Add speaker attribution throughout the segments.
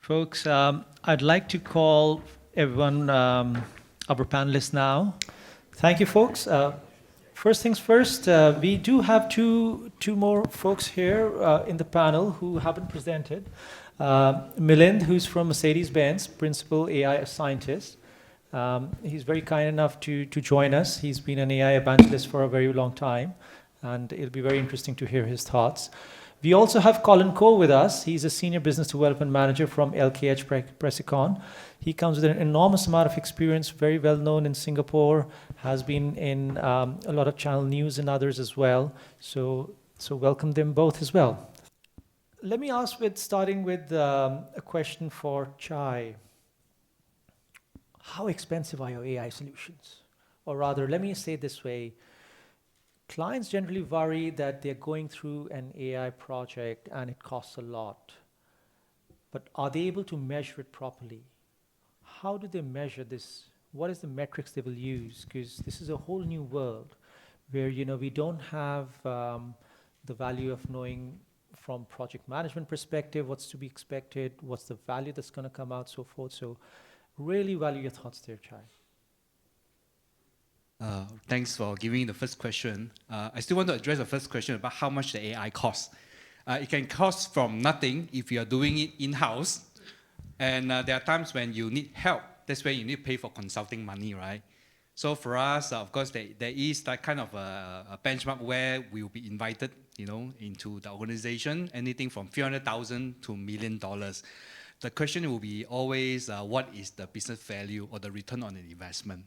Speaker 1: Folks, I'd like to call everyone, our panelists now. Thank you, folks. First things first, we do have two more folks here in the panel who haven't presented. Milind, who's from Mercedes-Benz, principal AI scientist. He's very kind enough to join us. He's been an AI evangelist for a very long time, and it'll be very interesting to hear his thoughts. We also have Colin Cole with us. He's a senior business development manager from LKH Pressicon. He comes with an enormous amount of experience, very well known in Singapore, has been in a lot of channel news and others as well. So welcome them both as well. Let me ask starting with a question for Chai. How expensive are your AI solutions? Or rather, let me say it this way. Clients generally worry that they're going through an AI project and it costs a lot. But are they able to measure it properly? How do they measure this? What is the metrics they will use? Because this is a whole new world where we don't have the value of knowing from project management perspective what's to be expected, what's the value that's going to come out, so forth. So really value your thoughts there, Chai.
Speaker 2: Thanks for giving the first question. I still want to address the first question about how much the AI costs. It can cost from nothing if you are doing it in-house. And there are times when you need help. That's where you need to pay for consulting money, right? So for us, of course, there is that kind of a benchmark where we will be invited, into the organization, anything from $300,000 to $1 million. The question will be always, what is the business value or the return on an investment?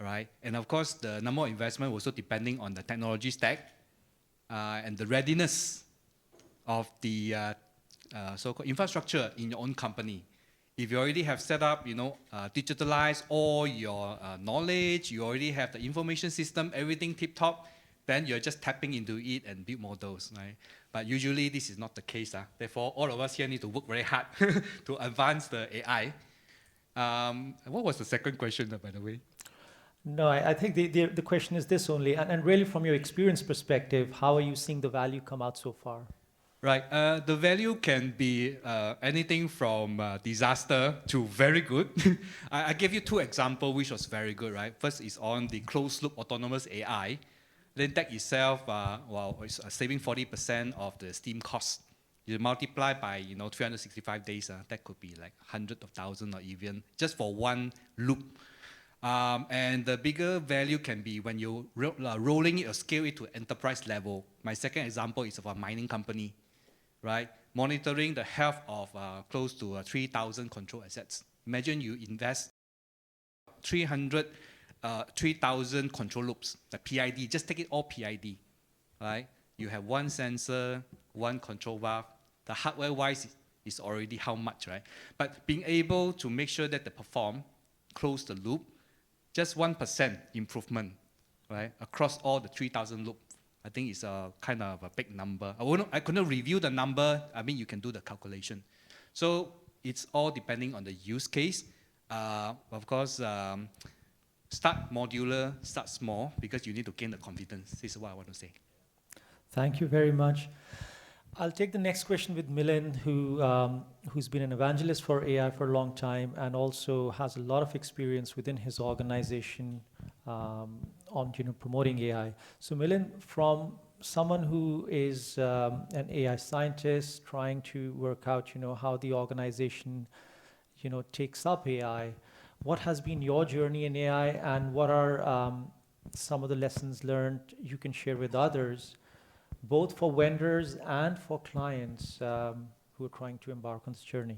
Speaker 2: Right? And of course, the number of investment also depending on the technology stack and the readiness of the so-called infrastructure in your own company. If you already have set up, digitalized all your knowledge, you already have the information system, everything tip-top, then you're just tapping into it and build models, right? But usually this is not the case. Therefore, all of us here need to work very hard to advance the AI. What was the second question, by the way?
Speaker 1: No, I think the question is this only, and really from your experience perspective, how are you seeing the value come out so far?
Speaker 2: Right, the value can be anything from disaster to very good. I gave you two examples which was very good, right? First is on the closed loop autonomous AI. Then that itself, it's saving 40% of the steam cost. You multiply by 365 days, that could be like hundreds of thousands or even just for one loop. And the bigger value can be when you're rolling it or scale it to enterprise level. My second example is of a mining company, right? Monitoring the health of close to 3,000 control assets. Imagine you invest 3,000 control loops, the PID, just take it all PID, right? You have one sensor, one control valve. The hardware-wise is already how much, right? But being able to make sure that they perform, close the loop, just 1% improvement, right? Across all the 3,000 loops. I think it's a kind of a big number. I couldn't review the number. I mean, you can do the calculation. So it's all depending on the use case. Of course, start modular, start small, because you need to gain the confidence. This is what I want to say.
Speaker 1: Thank you very much. I'll take the next question with Milind, who's been an evangelist for AI for a long time and also has a lot of experience within his organization on promoting AI. So Milind, from someone who is an AI scientist trying to work out how the organization takes up AI, what has been your journey in AI and what are some of the lessons learned you can share with others, both for vendors and for clients who are trying to embark on this journey?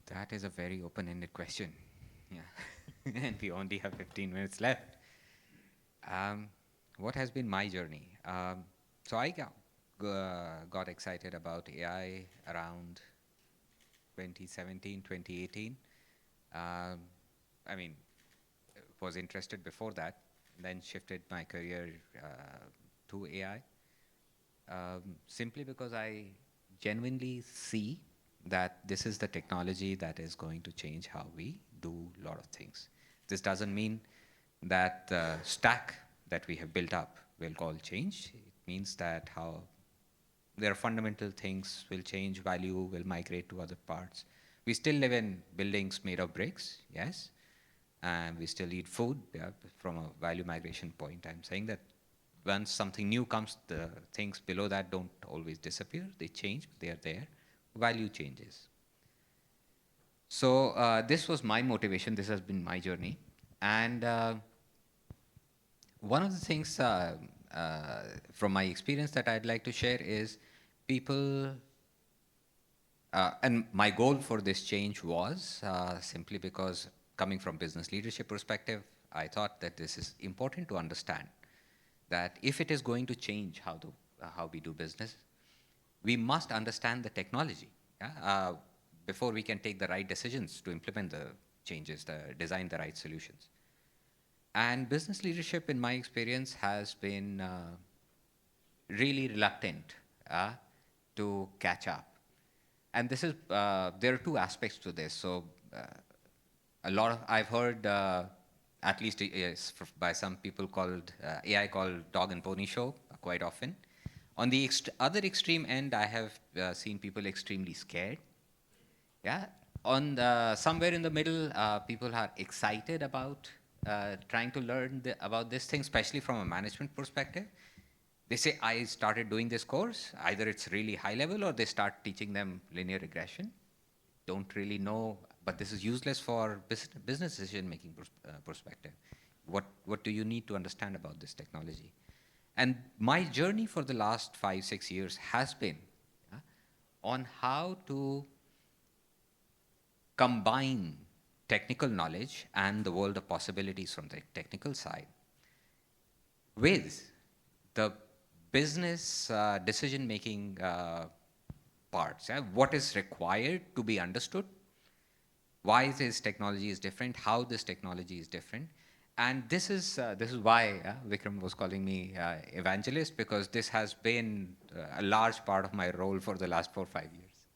Speaker 3: That is a very open-ended question. Yeah, and we only have 15 minutes left. What has been my journey? So I got excited about AI around 2017, 2018. I mean, was interested before that, then shifted my career to AI, simply because I genuinely see that this is the technology that is going to change how we do a lot of things. This doesn't mean that the stack that we have built up will all change. It means that how there are fundamental things will change, value will migrate to other parts. We still live in buildings made of bricks, yes, and we still eat food, yeah, from a value migration point. I'm saying that once something new comes, the things below that don't always disappear. They change, but they are there. Value changes. So this was my motivation. This has been my journey. And one of the things from my experience that I'd like to share is people, and my goal for this change was simply because coming from business leadership perspective, I thought that this is important to understand that if it is going to change how we do business, we must understand the technology, yeah? Before we can take the right decisions to implement the changes, design the right solutions. And business leadership, in my experience, has been really reluctant to catch up. And this is, there are two aspects to this. So I've heard, at least by some people called, AI called dog and pony show quite often. On the other extreme end, I have seen people extremely scared. Yeah. On somewhere in the middle, people are excited about trying to learn about this thing, especially from a management perspective. They say, I started doing this course. Either it's really high level or they start teaching them linear regression. Don't really know, but this is useless for business decision-making perspective. What do you need to understand about this technology? And my journey for the last 5-6 years has been on how to combine technical knowledge and the world of possibilities from the technical side with the business decision-making parts. Yeah? What is required to be understood, why this technology is different, how this technology is different. And this is why Vikram was calling me evangelist, because this has been a large part of my role for the last 4 or 5 years.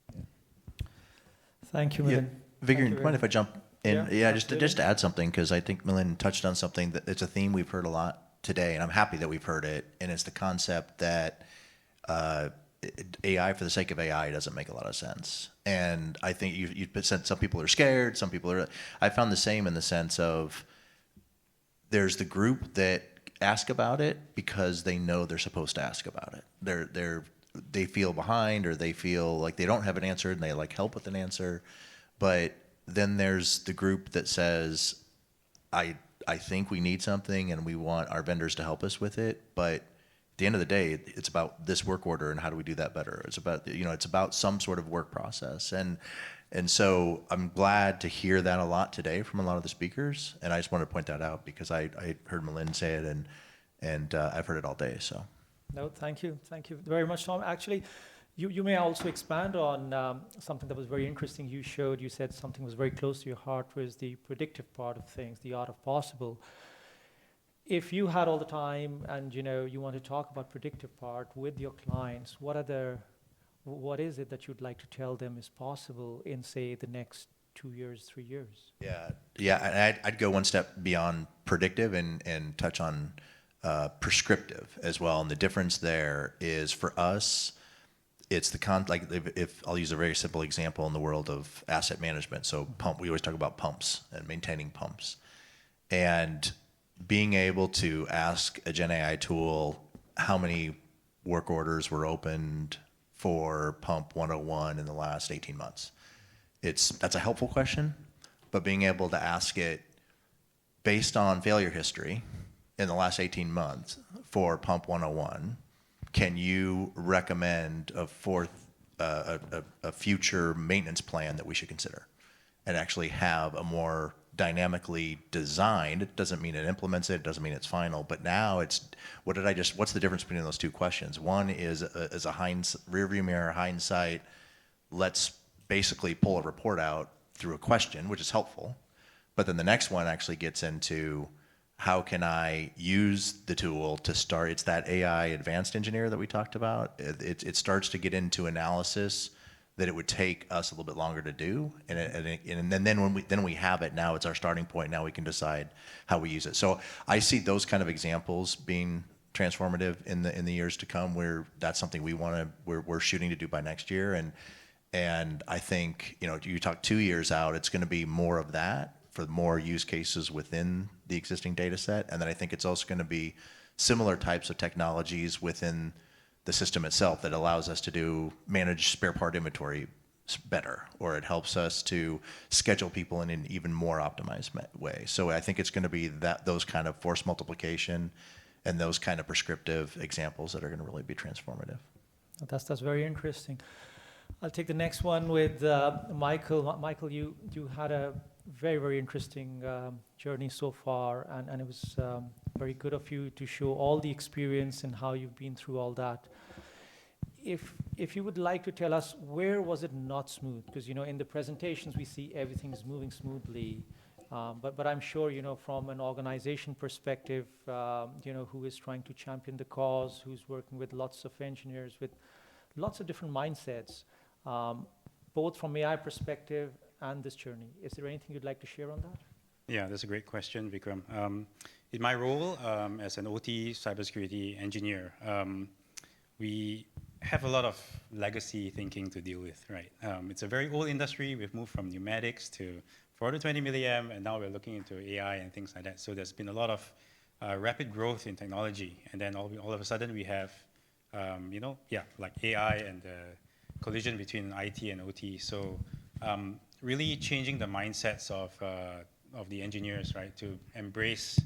Speaker 1: Thank you,
Speaker 4: Yeah,
Speaker 1: Milind.
Speaker 4: Vigor,
Speaker 1: Thank you
Speaker 4: mind if I jump in?
Speaker 1: Yeah,
Speaker 4: just
Speaker 1: absolutely.
Speaker 4: to add something, because I think Milind touched on something that it's a theme we've heard a lot today, and I'm happy that we've heard it. And it's the concept that AI for the sake of AI doesn't make a lot of sense. And I think you said some people are scared, some people are. I found the same in the sense of there's the group that ask about it because they know they're supposed to ask about it. They feel behind, or they feel like they don't have an answer and they like help with an answer. But then there's the group that says, I think we need something and we want our vendors to help us with it. But at the end of the day, it's about this work order and how do we do that better. It's about, it's about some sort of work process. And so I'm glad to hear that a lot today from a lot of the speakers. And I just wanted to point that out because I heard Milind say it and I've heard it all day, so.
Speaker 1: No, thank you. Thank you very much, Tom. Actually, you may also expand on something that was very interesting. You said something was very close to your heart was the predictive part of things, the art of possible. If you had all the time and you want to talk about predictive part with your clients, what is it that you'd like to tell them is possible in, say, the next 2 years, 3 years?
Speaker 4: Yeah, and I'd go one step beyond predictive and touch on prescriptive as well. And the difference there is for us, it's like if I'll use a very simple example in the world of asset management. So we always talk about pumps and maintaining pumps. And being able to ask a Gen AI tool how many work orders were opened for pump 101 in the last 18 months. That's a helpful question, but being able to ask it based on failure history in the last 18 months for pump 101, can you recommend a future maintenance plan that we should consider and actually have a more dynamically designed? It doesn't mean it implements it, it doesn't mean it's final, but now what's the difference between those two questions? One is a rear view mirror hindsight, let's basically pull a report out through a question, which is helpful. But then the next one actually gets into how can I use the tool to start, it's that AI advanced engineer that we talked about. It starts to get into analysis that it would take us a little bit longer to do. And then when we have it, now it's our starting point. Now we can decide how we use it. So I see those kind of examples being transformative in the years to come. That's something we're shooting to do by next year. And I think, you talk 2 years out, it's going to be more of that for more use cases within the existing data set. And then I think it's also going to be similar types of technologies within the system itself that allows us to manage spare part inventory better, or it helps us to schedule people in an even more optimized way. So I think it's going to be those kind of force multiplication and those kind of prescriptive examples that are going to really be transformative.
Speaker 1: That's very interesting. I'll take the next one with Michael. Michael, you had a very, very interesting journey so far, and it was very good of you to show all the experience and how you've been through all that. If you would like to tell us, where was it not smooth? Because in the presentations we see everything is moving smoothly, but I'm sure from an organization perspective, who is trying to champion the cause, who's working with lots of engineers with lots of different mindsets, both from AI perspective and this journey. Is there anything you'd like to share on that?
Speaker 5: Yeah, that's a great question, Vikram. In my role as an OT cybersecurity engineer, we have a lot of legacy thinking to deal with, right? It's a very old industry. We've moved from pneumatics to 420 milliamp, and now we're looking into AI and things like that. So there's been a lot of rapid growth in technology, and then all of a sudden we have, like AI and the collision between IT and OT. So really changing the mindsets of the engineers, right, to embrace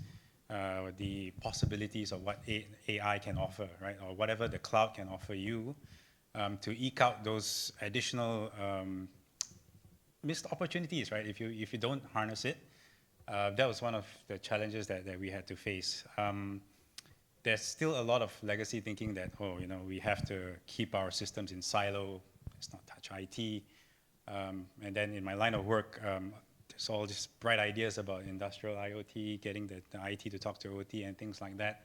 Speaker 5: the possibilities of what AI can offer, right, or whatever the cloud can offer you, to eke out those additional missed opportunities, right? If you don't harness it, that was one of the challenges that we had to face. There's still a lot of legacy thinking that we have to keep our systems in silo. Let's not touch IT. And then in my line of work, there's all just bright ideas about industrial IoT, getting the IT to talk to OT and things like that.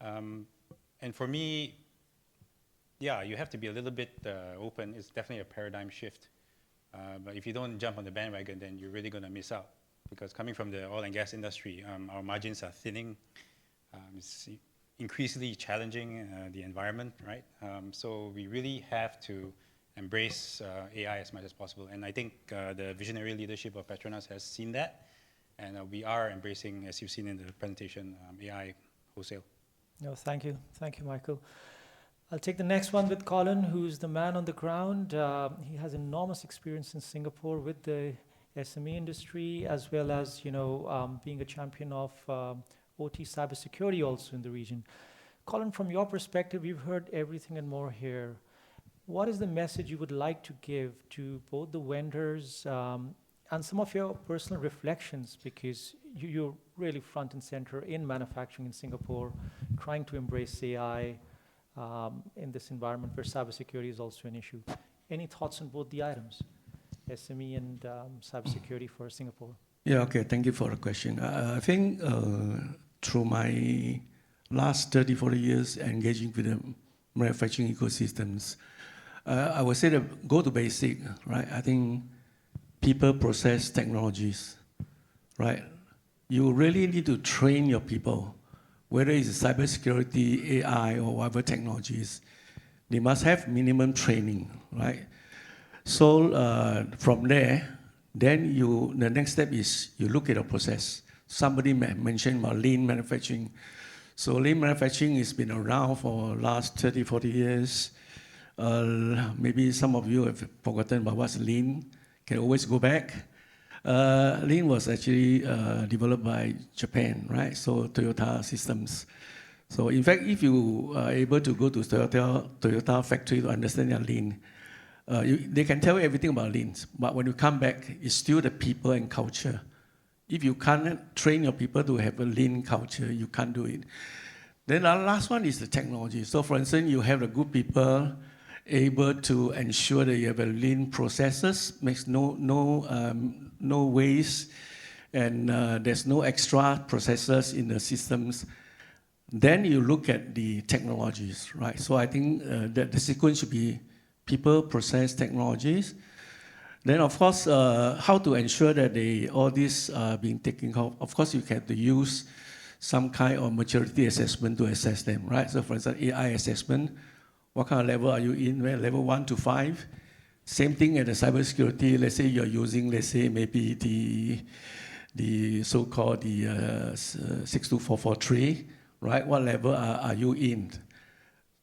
Speaker 5: And for me, you have to be a little bit open. It's definitely a paradigm shift. But if you don't jump on the bandwagon, then you're really going to miss out. Because coming from the oil and gas industry, our margins are thinning. It's increasingly challenging the environment, right? So we really have to embrace AI as much as possible. And I think the visionary leadership of Petronas has seen that. And we are embracing, as you've seen in the presentation, AI wholesale.
Speaker 1: No, thank you. Thank you, Michael. I'll take the next one with Colin, who's the man on the ground. He has enormous experience in Singapore with the SME industry, as well as, being a champion of OT cybersecurity also in the region. Colin, from your perspective, we've heard everything and more here. What is the message you would like to give to both the vendors and some of your personal reflections, because you're really front and center in manufacturing in Singapore, trying to embrace AI in this environment where cybersecurity is also an issue. Any thoughts on both the items, SME and cybersecurity for Singapore?
Speaker 6: Yeah, okay, thank you for the question. I think through my last 30, 40 years engaging with the manufacturing ecosystems, I would say that go to basic, right? I think people, process, technologies, right? You really need to train your people, whether it's cybersecurity, AI, or whatever technologies. They must have minimum training, right? So from there, then the next step is you look at the process. Somebody mentioned about lean manufacturing. So lean manufacturing has been around for the last 30, 40 years. Maybe some of you have forgotten about what's lean. Can always go back. Lean was actually developed by Japan, right? So Toyota Systems. So in fact, if you are able to go to Toyota factory to understand their lean, they can tell you everything about lean. But when you come back, it's still the people and culture. If you can't train your people to have a lean culture, you can't do it. Then the last one is the technology. So for instance, you have the good people able to ensure that you have a lean processes, makes no waste, and there's no extra processes in the systems. Then you look at the technologies, right? So I think that the sequence should be people, process, technologies. Then of course, how to ensure that all these are being taken care of. Of course, you have to use some kind of maturity assessment to assess them, right? So for example, AI assessment, what kind of level are you in? Well, level 1 to 5. Same thing at the cybersecurity. Let's say you're using, let's say maybe the so-called the 62443, right? What level are you in?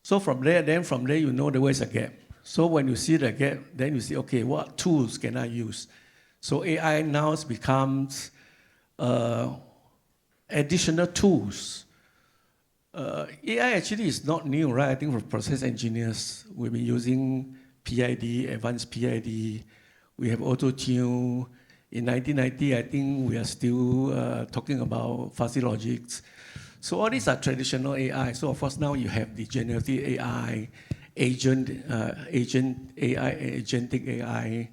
Speaker 6: So from there, you know there is a gap. So when you see the gap, then you see, okay, what tools can I use? So AI now becomes additional tools. AI actually is not new, right? I think for process engineers, we've been using PID, advanced PID. We have auto-tune. In 1990, I think we are still talking about fuzzy logics. So all these are traditional AI. So of course now you have the generative AI, agentic AI,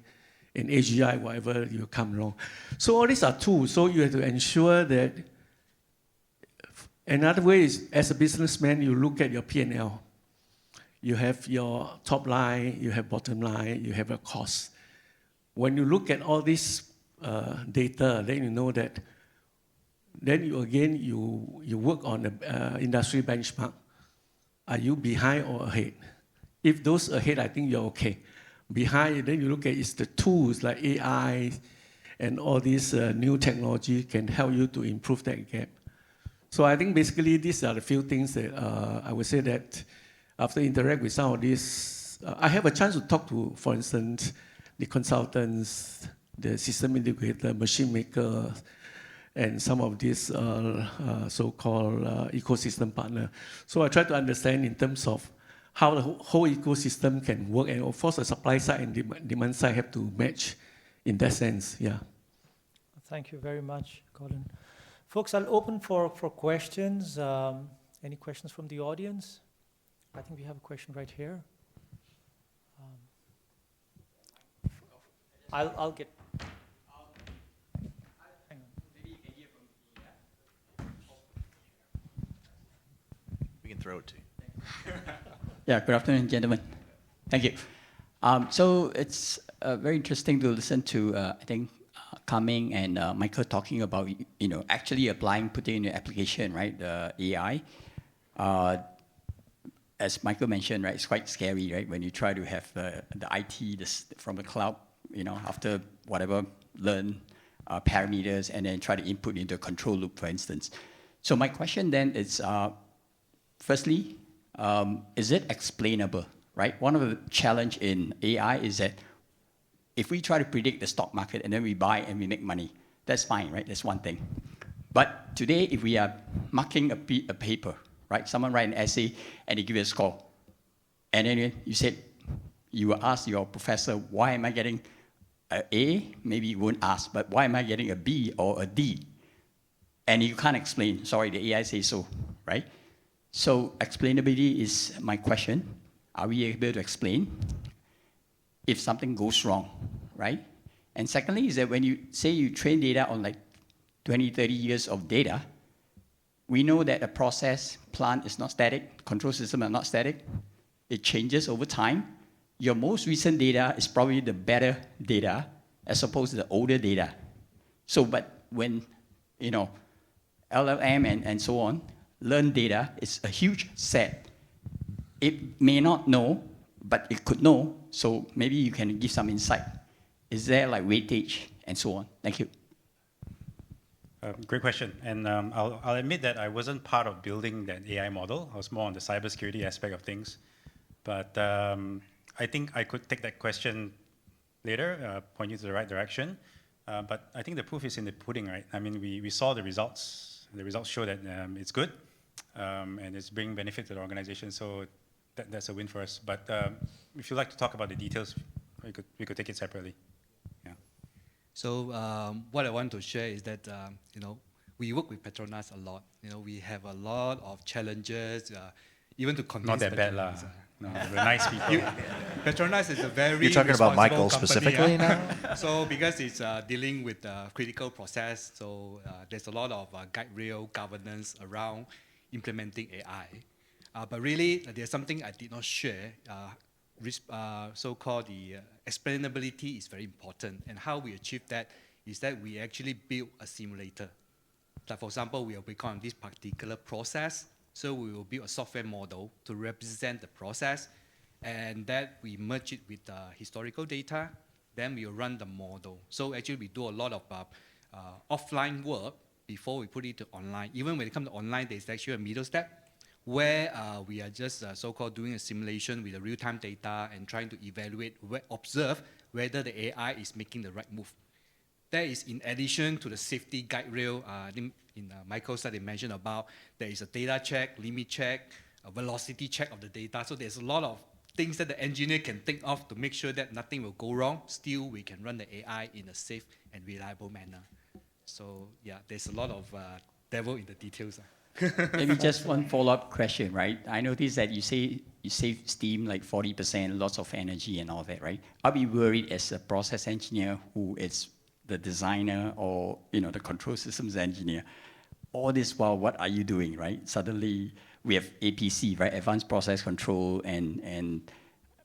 Speaker 6: and AGI, whatever you come along. So all these are tools. So you have to ensure that. Another way is, as a businessman, you look at your P&L. You have your top line, you have bottom line, you have a cost. When you look at all this data, then you know that. Then you work on the industry benchmark. Are you behind or ahead? If those ahead, I think you're okay. Behind, then you look at is the tools like AI and all these new technology can help you to improve that gap. So I think basically these are the few things that I would say that after interact with some of these, I have a chance to talk to, for instance, the consultants, the system integrator, machine maker, and some of these so-called ecosystem partner. So I try to understand in terms of how the whole ecosystem can work, and of course the supply side and demand side have to match in that sense, yeah.
Speaker 1: Thank you very much, Colin. Folks, I'll open for questions. Any questions from the audience? I think we have a question right here. I'll get. Hang on.
Speaker 4: We can throw it to you.
Speaker 7: Yeah, good afternoon, gentlemen. Thank you. So it's very interesting to listen to, I think, Ka-Meng and Michael talking about, actually applying, putting in the application, right, the AI. As Michael mentioned, right, it's quite scary, right, when you try to have the IT from the cloud, after whatever, learn parameters and then try to input into a control loop, for instance. So my question then is, firstly, is it explainable, right? One of the challenge in AI is that if we try to predict the stock market and then we buy and we make money, that's fine, right? That's one thing. But today, if we are marking a paper, right? Someone write an essay and they give you a score. And then you said, you will ask your professor, why am I getting an A? Maybe you won't ask, but why am I getting a B or a D? And you can't explain. Sorry, the AI says so, right? So explainability is my question. Are we able to explain if something goes wrong, right? And secondly is that when you say you train data on like 20, 30 years of data, we know that a process plant is not static, control system are not static. It changes over time. Your most recent data is probably the better data as opposed to the older data. So, but when, LLM and so on, learn data, it's a huge set. It may not know, but it could know, so maybe you can give some insight. Is there like weightage and so on? Thank you.
Speaker 5: Great question. And I'll admit that I wasn't part of building that AI model. I was more on the cybersecurity aspect of things. But I think I could take that question later, point you to the right direction. But I think the proof is in the pudding, right? I mean, we saw the results. The results show that it's good and it's bringing benefit to the organization. So that's a win for us. But if you'd like to talk about the details, we could take it separately. Yeah.
Speaker 2: So what I want to share is that we work with Petronas a lot. We have a lot of challenges, even to convince.
Speaker 5: Not that bad, lah. No, we're nice people.
Speaker 2: Petronas is a very
Speaker 4: You're talking about Michael
Speaker 2: company,
Speaker 4: specifically now?
Speaker 2: So because it's dealing with critical process, so there's a lot of guide rail governance around implementing AI. But really, there's something I did not share. So-called the explainability is very important. And how we achieve that is that we actually build a simulator. Like for example, we are working on this particular process, so we will build a software model to represent the process, and that we merge it with historical data. Then we will run the model. So actually, we do a lot of offline work before we put it to online. Even when it comes to online, there's actually a middle step where we are just so-called doing a simulation with the real-time data and trying to evaluate, observe whether the AI is making the right move. That is in addition to the safety guide rail in Michael's slide they mentioned about, there is a data check, limit check, a velocity check of the data. So there's a lot of things that the engineer can think of to make sure that nothing will go wrong. Still, we can run the AI in a safe and reliable manner. So yeah, there's a lot of devil in the details.
Speaker 7: Maybe just one follow-up question, right? I noticed that you say you save steam like 40%, lots of energy and all that, right? I'll be worried as a process engineer who is the designer or the control systems engineer. All this while, what are you doing, right? Suddenly we have APC, right? Advanced Process Control, and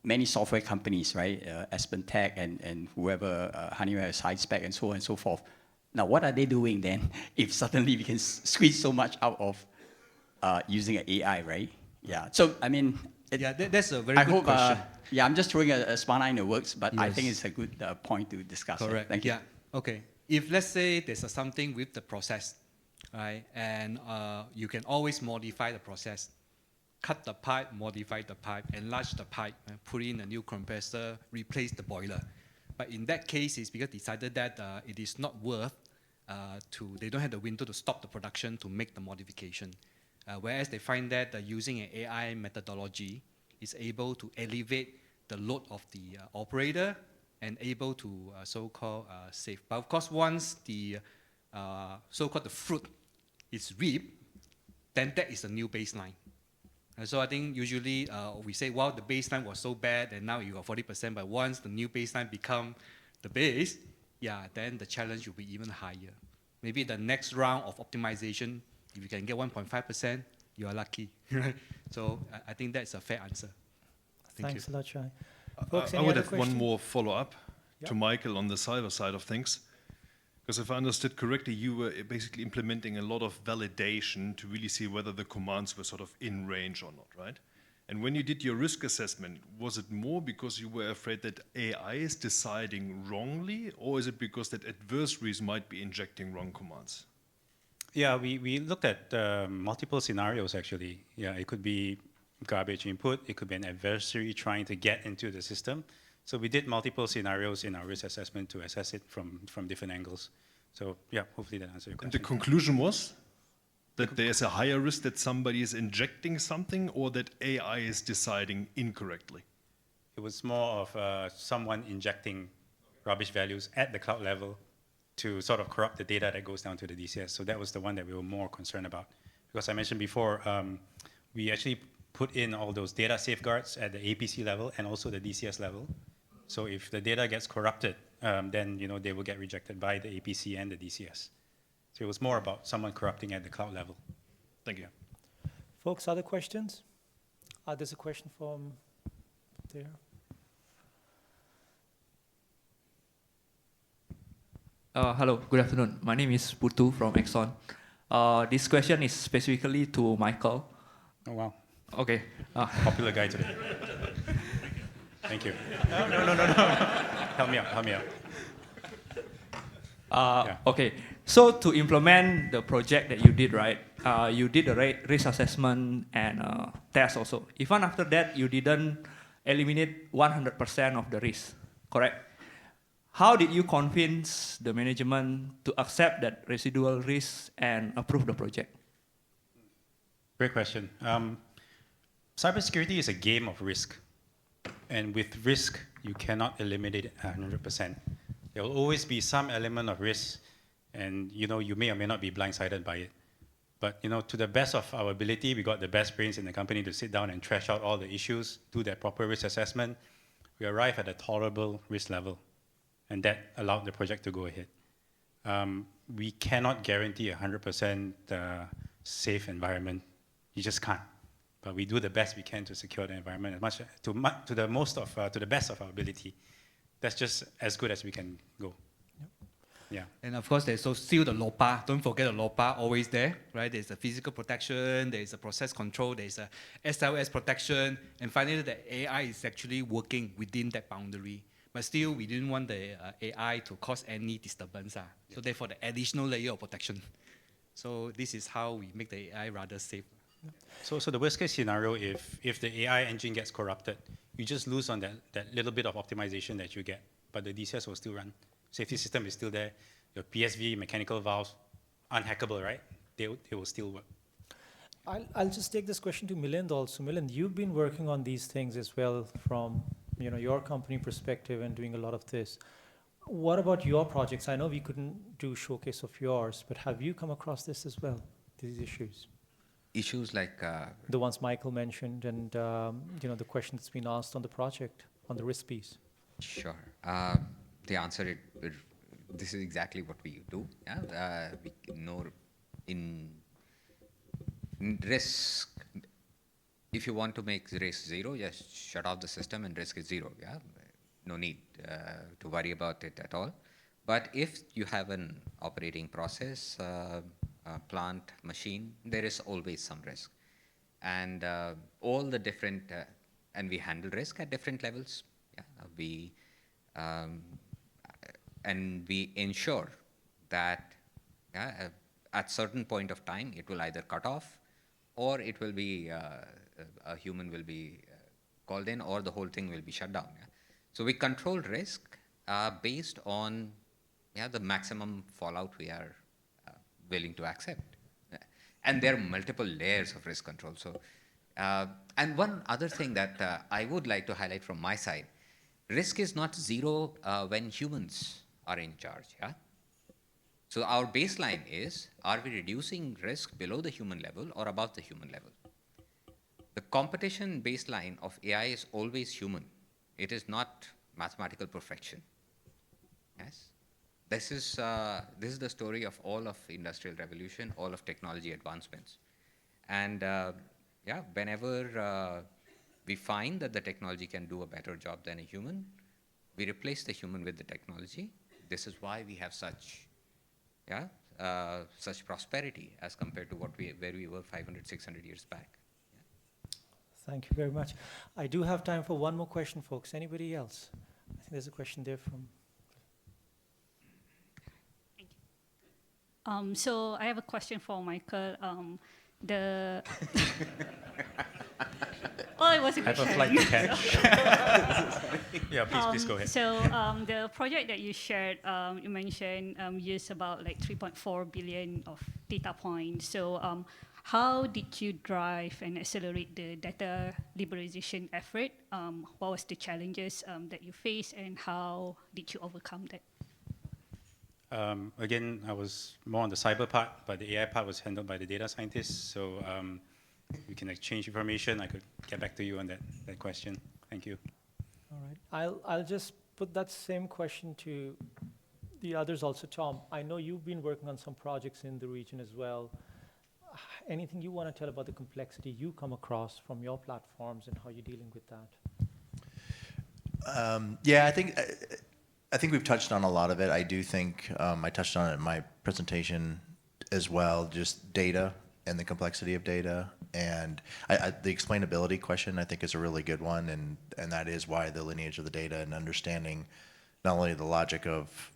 Speaker 7: many software companies, right? AspenTech and whoever, Honeywell, SideSpec, and so on and so forth. Now, what are they doing then if suddenly we can squeeze so much out of using an AI, right? Yeah. So, I mean,
Speaker 2: that's a very good question.
Speaker 7: I'm just throwing a spanner in the works, but I
Speaker 2: Yes.
Speaker 7: think it's a good point to discuss.
Speaker 2: Correct.
Speaker 7: Thank you.
Speaker 2: Yeah. Okay. If let's say there's something with the process, right, and you can always modify the process, cut the pipe, modify the pipe, enlarge the pipe, and put in a new compressor, replace the boiler. But in that case, it's because decided that it is not worth they don't have the window to stop the production to make the modification. Whereas they find that using an AI methodology is able to elevate the load of the operator and able to so-called save. But of course, once the so-called the fruit is reaped, then that is a new baseline. And so I think usually we say, well, the baseline was so bad and now you got 40%, but once the new baseline become the base, then the challenge will be even higher. Maybe the next round of optimization, if you can get 1.5%, you are lucky. So I think that's a fair answer.
Speaker 1: Thanks a lot, Shai.
Speaker 8: I
Speaker 1: Folks, any
Speaker 8: would
Speaker 1: other
Speaker 8: have one
Speaker 1: questions?
Speaker 8: more follow-up
Speaker 1: Yeah.
Speaker 8: to Michael on the cyber side of things. Because if I understood correctly, you were basically implementing a lot of validation to really see whether the commands were sort of in range or not, right? And when you did your risk assessment, was it more because you were afraid that AI is deciding wrongly, or is it because that adversaries might be injecting wrong commands?
Speaker 5: Yeah, we looked at multiple scenarios, actually. Yeah, it could be garbage input. It could be an adversary trying to get into the system. So we did multiple scenarios in our risk assessment to assess it from different angles. So yeah, hopefully that answers your
Speaker 8: And the
Speaker 5: question.
Speaker 8: conclusion was that there is a higher risk that somebody is injecting something or that AI is deciding incorrectly?
Speaker 5: It was more of someone injecting rubbish values at the cloud level to sort of corrupt the data that goes down to the DCS. So that was the one that we were more concerned about. Because I mentioned before, we actually put in all those data safeguards at the APC level and also the DCS level. So if the data gets corrupted, then they will get rejected by the APC and the DCS. So it was more about someone corrupting at the cloud level.
Speaker 8: Thank you.
Speaker 1: Folks, other questions? There's a question from there.
Speaker 9: Hello, good afternoon. My name is Putu from Exxon. This question is specifically to Michael.
Speaker 5: Oh, wow.
Speaker 9: Okay.
Speaker 5: Popular guy today. Thank you. No. Help me out. Yeah.
Speaker 9: Okay, so to implement the project that you did, right, you did the risk assessment and test also. Even after that, you didn't eliminate 100% of the risk, correct? How did you convince the management to accept that residual risk and approve the project?
Speaker 5: Great question. Cybersecurity is a game of risk. And with risk, you cannot eliminate it 100%. There will always be some element of risk, and you may or may not be blindsided by it. But to the best of our ability, we got the best brains in the company to sit down and trash out all the issues, do that proper risk assessment. We arrived at a tolerable risk level, and that allowed the project to go ahead. We cannot guarantee 100% safe environment. You just can't. But we do the best we can to secure the environment to the best of our ability. That's just as good as we can go.
Speaker 1: Yep.
Speaker 5: Yeah.
Speaker 2: And of course, there's still the LOPA. Don't forget the LOPA, always there, right? There's a physical protection, there's a process control, there's a SLS protection, and finally, the AI is actually working within that boundary. But still, we didn't want the AI to cause any disturbance. So therefore, the additional layer of protection. So this is how we make the AI rather safe.
Speaker 5: So the worst case scenario, if the AI engine gets corrupted, you just lose on that little bit of optimization that you get, but the DCS will still run. Safety system is still there. Your PSV, mechanical valves, unhackable, right? They will still work.
Speaker 1: I'll just take this question to Milind also. Milind, you've been working on these things as well from your company perspective and doing a lot of this. What about your projects? I know we couldn't do showcase of yours, but have you come across this as well, these issues?
Speaker 3: Issues like
Speaker 1: The ones Michael mentioned and the question that's been asked on the project, on the risk piece.
Speaker 3: Sure. The answer, this is exactly what we do. Yeah? We know in risk, if you want to make risk zero, just shut off the system and risk is zero. Yeah, no need to worry about it at all. But if you have an operating process, plant, machine, there is always some risk. And all the different, and we handle risk at different levels. Yeah, and we ensure that at certain point of time, it will either cut off or it will be, a human will be called in or the whole thing will be shut down. Yeah? So we control risk based on the maximum fallout we are willing to accept. And there are multiple layers of risk control. So, and one other thing that I would like to highlight from my side, risk is not zero when humans are in charge. Yeah? So our baseline is, are we reducing risk below the human level or above the human level? The competition baseline of AI is always human. It is not mathematical perfection. Yes? This is the story of all of industrial revolution, all of technology advancements. And whenever we find that the technology can do a better job than a human, we replace the human with the technology. This is why we have such prosperity as compared to where we were 500, 600 years back. Yeah.
Speaker 1: Thank you very much. I do have time for one more question, folks. Anybody else? I think there's a question there from...
Speaker 10: So I have a question for Michael. Well, it was a
Speaker 5: I have a
Speaker 10: question.
Speaker 5: flight to catch. Yeah, please go ahead.
Speaker 10: So the project that you shared, you mentioned used about like 3.4 billion of data points. So how did you drive and accelerate the data liberalization effort? What was the challenges that you faced, and how did you overcome that?
Speaker 5: Again, I was more on the cyber part, but the AI part was handled by the data scientists. So we can exchange information. I could get back to you on that question. Thank you.
Speaker 1: All right. I'll just put that same question to the others also. Tom, I know you've been working on some projects in the region as well. Anything you want to tell about the complexity you come across from your platforms and how you're dealing with that?
Speaker 4: I think we've touched on a lot of it. I do think I touched on it in my presentation as well, just data and the complexity of data. And the explainability question, I think, is a really good one. And that is why the lineage of the data and understanding not only the logic of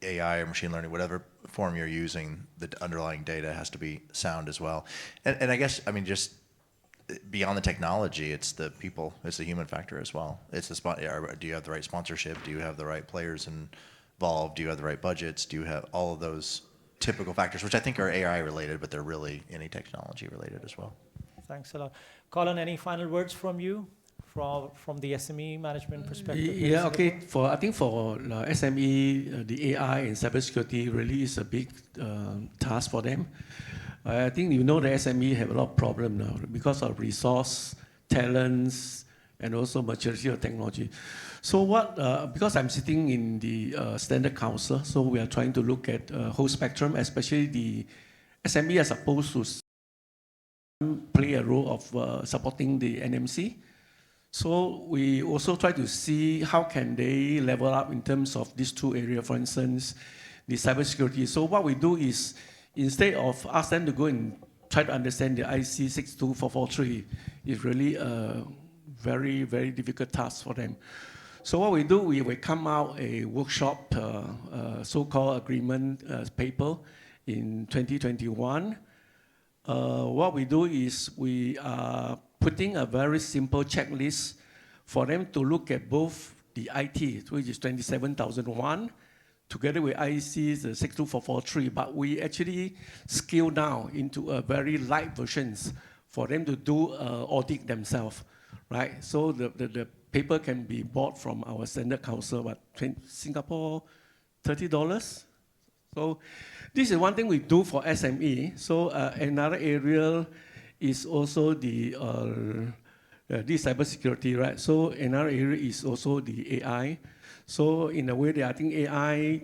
Speaker 4: AI or machine learning, whatever form you're using, the underlying data has to be sound as well. And I guess, I mean, just beyond the technology, it's the people, it's the human factor as well. It's the do you have the right sponsorship? Do you have the right players involved? Do you have the right budgets? Do you have all of those typical factors, which I think are AI related, but they're really any technology related as well.
Speaker 1: Thanks a lot. Colin, any final words from you from the SME management perspective?
Speaker 6: Yeah, okay. I think for SME, the AI and cybersecurity really is a big task for them. I think the SME have a lot of problem now because of resource, talents, and also maturity of technology. So because I'm sitting in the Standard Council, so we are trying to look at whole spectrum, especially the SME as opposed to play a role of supporting the NMC. So we also try to see how can they level up in terms of these two areas, for instance, the cybersecurity. So what we do is, instead of ask them to go and try to understand the IC 62443, it's really a very, very difficult task for them. So what we do, we will come out a workshop, so-called agreement paper in 2021. What we do is we are putting a very simple checklist for them to look at both the IT, which is 27001, together with IEC, the 62443, but we actually scale down into a very light versions for them to do audit themselves, right? So the paper can be bought from our standard council, but Singapore, $30. So this is one thing we do for SME. So another area is also the this cybersecurity, right? So another area is also the AI. So in a way that I think AI,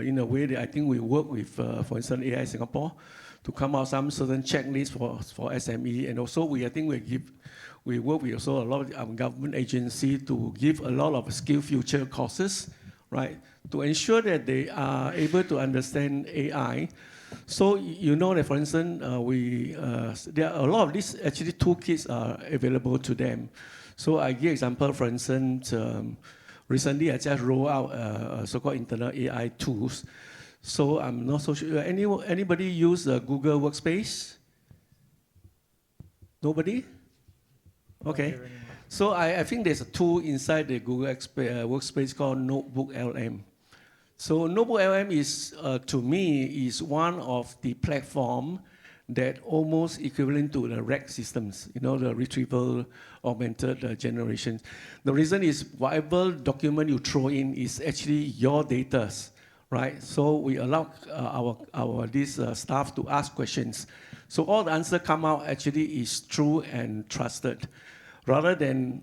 Speaker 6: in a way that I think we work with, for instance, AI Singapore, to come out some certain checklist for SME, and also I think we work with also a lot of government agency to give a lot of skill future courses, right, to ensure that they are able to understand AI. So you know that, for instance, there are a lot of these actually toolkits are available to them. So I give example, for instance, recently I just rolled out a so-called internal AI tools. So I'm not so sure. Anybody use Google Workspace? Nobody? Okay. So I think there's a tool inside the Google Workspace called Notebook LM. So Notebook LM is, to me, is one of the platform that almost equivalent to the RAG systems, you know, the retrieval augmented generation. The reason is whatever document you throw in is actually your data, right? So we allow our staff to ask questions. So all the answer come out actually is true and trusted. Rather than,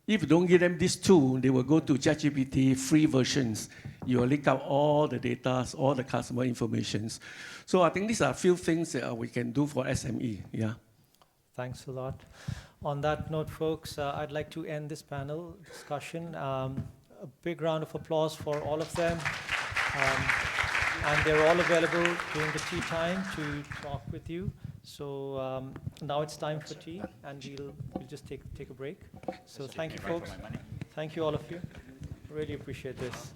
Speaker 6: if you don't give them this tool, they will go to ChatGPT free versions. You will leak out all the data, all the customer informations. So I think these are a few things that we can do for SME, yeah.
Speaker 1: Thanks a lot. On that note, folks, I'd like to end this panel discussion. A big round of applause for all of them. And they're all available during the tea time to talk with you. So now it's time for tea, and we'll just take a break. So thank you, folks. Thank you, all of you. Really appreciate this.